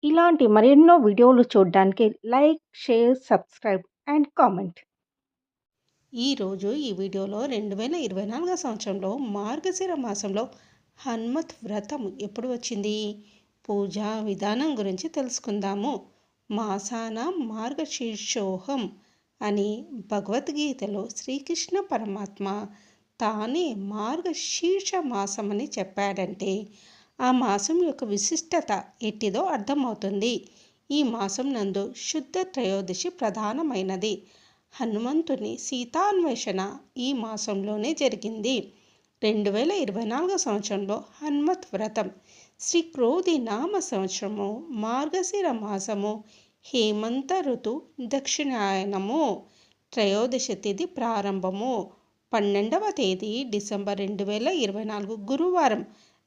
ఇలాంటి మరెన్నో వీడియోలు చూడడానికి like, share, subscribe and comment. ఈరోజు ఈ వీడియోలో 2024 సంవత్సరంలో మార్గశిర మాసంలో హనుమత్ వ్రతం ఎప్పుడు వచ్చింది, పూజా విధానం గురించి తెలుసుకుందాము. మాసాన మార్గశీర్షోహం అని భగవద్గీతలో శ్రీకృష్ణ పరమాత్మ తానే మార్గశీర్ష మాసమని చెప్పాడంటే ఆ మాసం యొక్క విశిష్టత ఎట్టిదో అర్థమవుతుంది. ఈ మాసం నందు శుద్ధ త్రయోదశి ప్రధానమైనది. హనుమంతుని సీతాన్వేషణ ఈ మాసంలోనే జరిగింది. 2024 సంవత్సరంలో హనుమత్ వ్రతం శ్రీ క్రోధి నామ సంవత్సరము, మార్గశిర మాసము, హేమంత ఋతు, దక్షిణాయనము, త్రయోదశి తేదీ ప్రారంభము, 12వ తేదీ డిసెంబర్ 2024 గురువారం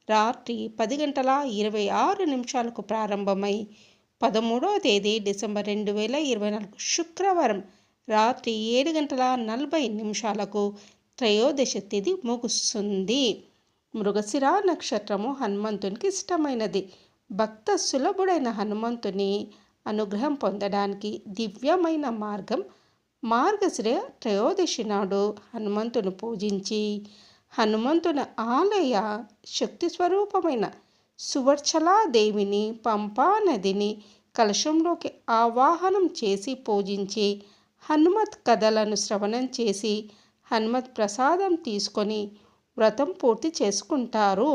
రాత్రి 10:26 ప్రారంభమై 13వ తేదీ డిసెంబర్ 2024 శుక్రవారం రాత్రి 7:40 త్రయోదశి తిథి ముగుస్తుంది. మృగశిర నక్షత్రము హనుమంతునికి ఇష్టమైనది. భక్త సులభుడైన హనుమంతుని అనుగ్రహం పొందడానికి దివ్యమైన మార్గం. మార్గశిర త్రయోదశి నాడు హనుమంతుని పూజించి హనుమంతుని ఆలయ శక్తి స్వరూపమైన సువర్చలాదేవిని, పంపా నదిని కలశంలోకి ఆవాహనం చేసి పూజించి హనుమత్ కథలను శ్రవణం చేసి హనుమత్ ప్రసాదం తీసుకొని వ్రతం పూర్తి చేసుకుంటారు.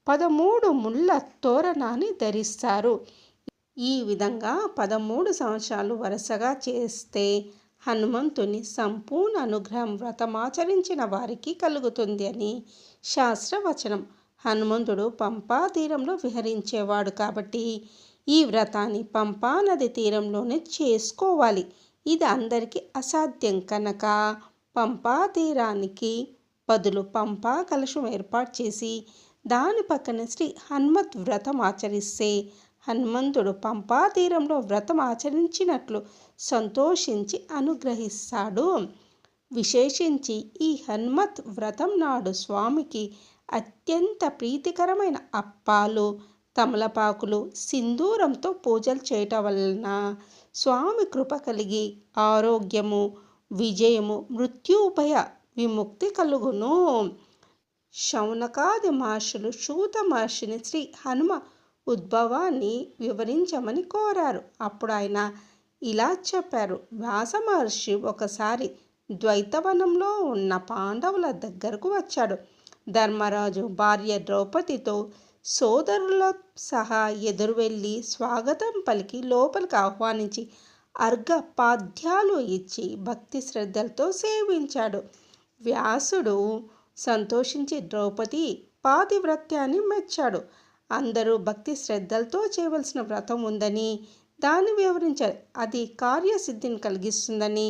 13 ముళ్ళ తోరణాన్ని ధరిస్తారు. ఈ విధంగా 13 సంవత్సరాలు వరుసగా చేస్తే హనుమంతుని సంపూర్ణ అనుగ్రహం వ్రతమాచరించిన వారికి కలుగుతుంది అని శాస్త్రవచనం. హనుమంతుడు పంపా తీరంలో విహరించేవాడు కాబట్టి ఈ వ్రతాన్ని పంపా నది తీరంలోనే చేసుకోవాలి. ఇది అందరికీ అసాధ్యం కనుక పంపా తీరానికి బదులు పంపా కలశం ఏర్పాటు చేసి దాని పక్కన శ్రీ హనుమత్ వ్రతం ఆచరిస్తే హనుమంతుడు పంపా తీరంలో వ్రతం ఆచరించినట్లు సంతోషించి అనుగ్రహిస్తాడు. విశేషించి ఈ హనుమత్ వ్రతం నాడు స్వామికి అత్యంత ప్రీతికరమైన అప్పాలు, తమలపాకులు, సింధూరంతో పూజలు చేయటం వలన స్వామి కృప కలిగి ఆరోగ్యము, విజయము, మృత్యుభయ విముక్తి కలుగును. శౌనకాది మహర్షులు సూత మహర్షిని శ్రీ హనుమ ఉద్భవాన్ని వివరించమని కోరారు. అప్పుడు ఆయన ఇలా చెప్పారు. వ్యాస మహర్షి ఒకసారి ద్వైతవనంలో ఉన్న పాండవుల దగ్గరకు వచ్చాడు. ధర్మరాజు భార్య ద్రౌపదితో సోదరుల సహా ఎదురు వెళ్ళి స్వాగతం పలికి లోపలికి ఆహ్వానించి అర్ఘపాద్యాలు ఇచ్చి భక్తి శ్రద్ధలతో సేవించాడు. వ్యాసుడు సంతోషించి ద్రౌపది పాతివ్రత్యాన్ని మెచ్చాడు. అందరూ భక్తి శ్రద్ధలతో చేయవలసిన వ్రతం ఉందని దాన్ని వివరించారు. అది కార్యసిద్ధిని కలిగిస్తుందని,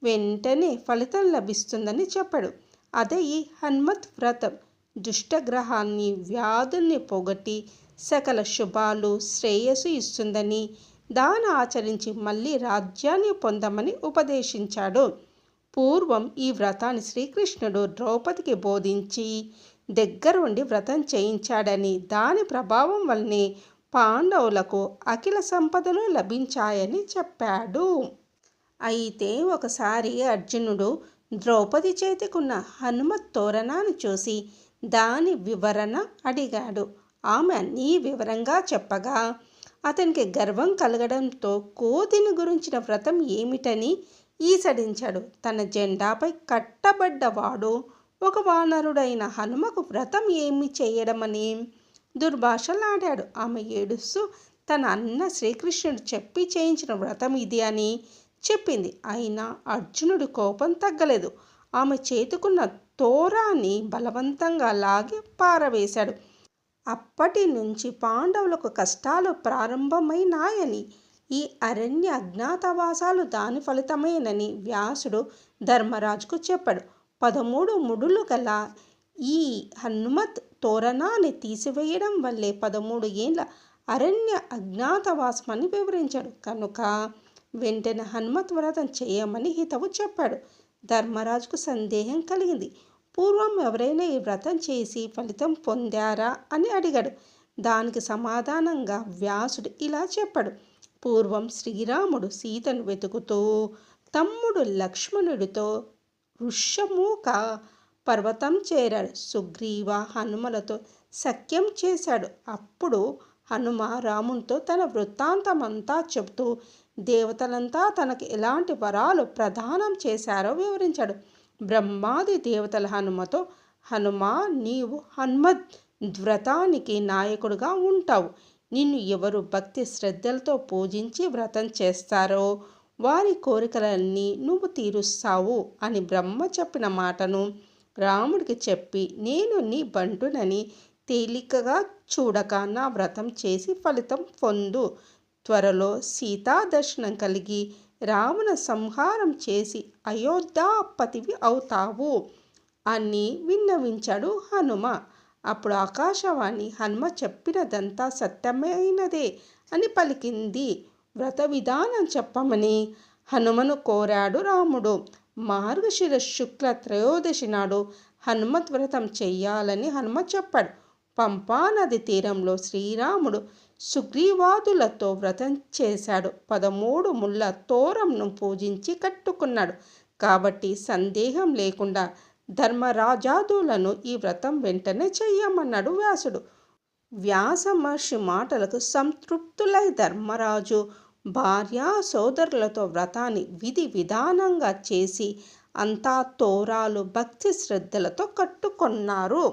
వెంటనే ఫలితం లభిస్తుందని చెప్పాడు. అదే ఈ హనుమత్ వ్రతం. దుష్టగ్రహాన్ని, వ్యాధుల్ని పోగొట్టి సకల శుభాలు, శ్రేయస్సు ఇస్తుందని, దాన్ని ఆచరించి మళ్ళీ రాజ్యాన్ని పొందమని ఉపదేశించాడు. పూర్వం ఈ వ్రతాన్ని శ్రీకృష్ణుడు ద్రౌపదికి బోధించి దగ్గరుండి వ్రతం చేయించాడని, దాని ప్రభావం వల్లనే పాండవులకు అఖిల సంపదలు లభించాయని చెప్పాడు. అయితే ఒకసారి అర్జునుడు ద్రౌపది చేతికున్న హనుమత్ తోరణాన్ని చూసి దాని వివరణ అడిగాడు. ఆమె అన్నీ వివరంగా చెప్పగా అతనికి గర్వం కలగడంతో కోతిని గురించిన వ్రతం ఏమిటని ఈసడించాడు. తన జెండాపై కట్టబడ్డవాడు ఒక వానరుడైన హనుమకు వ్రతం ఏమి చేయడమని దుర్భాషలాడాడు. ఆమె ఏడుస్తూ తన అన్న శ్రీకృష్ణుడు చెప్పి చేయించిన వ్రతం ఇది అని చెప్పింది. అయినా అర్జునుడి కోపం తగ్గలేదు. ఆమె చేతుకున్న తోరాన్ని బలవంతంగా లాగి పారవేశాడు. అప్పటి నుంచి పాండవులకు కష్టాలు ప్రారంభమైనాయని, ఈ అరణ్య అజ్ఞాతవాసాలు దాని ఫలితమేనని వ్యాసుడు ధర్మరాజుకు చెప్పాడు. 13 ముడులు గల ఈ హనుమత్ తోరణాన్ని తీసివేయడం వల్లే 13 ఏళ్ళ అరణ్య అజ్ఞాతవాసం అని వివరించాడు. కనుక వెంటనే హనుమత్ వ్రతం చేయమని హితవు చెప్పాడు. ధర్మరాజుకు సందేహం కలిగింది. పూర్వం ఎవరైనా ఈ వ్రతం చేసి ఫలితం పొందారా అని అడిగాడు. దానికి సమాధానంగా వ్యాసుడు ఇలా చెప్పాడు. పూర్వం శ్రీరాముడు సీతను వెతుకుతూ తమ్ముడు లక్ష్మణుడితో ఋష్యమూక పర్వతం చేరాడు. సుగ్రీవ హనుమలతో సఖ్యం చేశాడు. అప్పుడు హనుమ రామునితో తన వృత్తాంతమంతా చెబుతూ దేవతలంతా తనకు ఎలాంటి వరాలు ప్రదానం చేశారో వివరించాడు. బ్రహ్మాది దేవతల హనుమతో, హనుమా, నీవు హనుమద్వ్రతానికి నాయకుడిగా ఉంటావు. నిన్ను ఎవరు భక్తి శ్రద్ధలతో పూజించి వ్రతం చేస్తారో వారి కోరికలన్నీ నువ్వు తీరుస్తావు అని బ్రహ్మ చెప్పిన మాటను రాముడికి చెప్పి, నేను నీ బంటునని తేలికగా చూడక నా వ్రతం చేసి ఫలితం పొందు. త్వరలో సీతా దర్శనం కలిగి రావణ సంహారం చేసి అయోధ్యాపతివి అవుతావు అని విన్నవించాడు హనుమ. అప్పుడు ఆకాశవాణి హనుమ చెప్పినదంతా సత్యమైనదే అని పలికింది. వ్రత విధానం చెప్పమని హనుమను కోరాడు రాముడు. మార్గశిర శుక్ల త్రయోదశి నాడు హనుమత్ వ్రతం చెయ్యాలని హనుమ చెప్పాడు. పంపానది తీరంలో శ్రీరాముడు సుగ్రీవాదులతో వ్రతం చేశాడు. 13 ముళ్ళ తోరంను పూజించి కట్టుకున్నాడు. కాబట్టి సందేహం లేకుండా ధర్మరాజాదులను ఈ వ్రతం వెంటనే చెయ్యమన్నాడు వ్యాసుడు. వ్యాస మహర్షి మాటలకు సంతృప్తులై ధర్మరాజు భార్యా సోదరులతో వ్రతాన్ని విధి విధానంగా చేసి అంతా తోరాలు భక్తి శ్రద్ధలతో కట్టుకొన్నారు.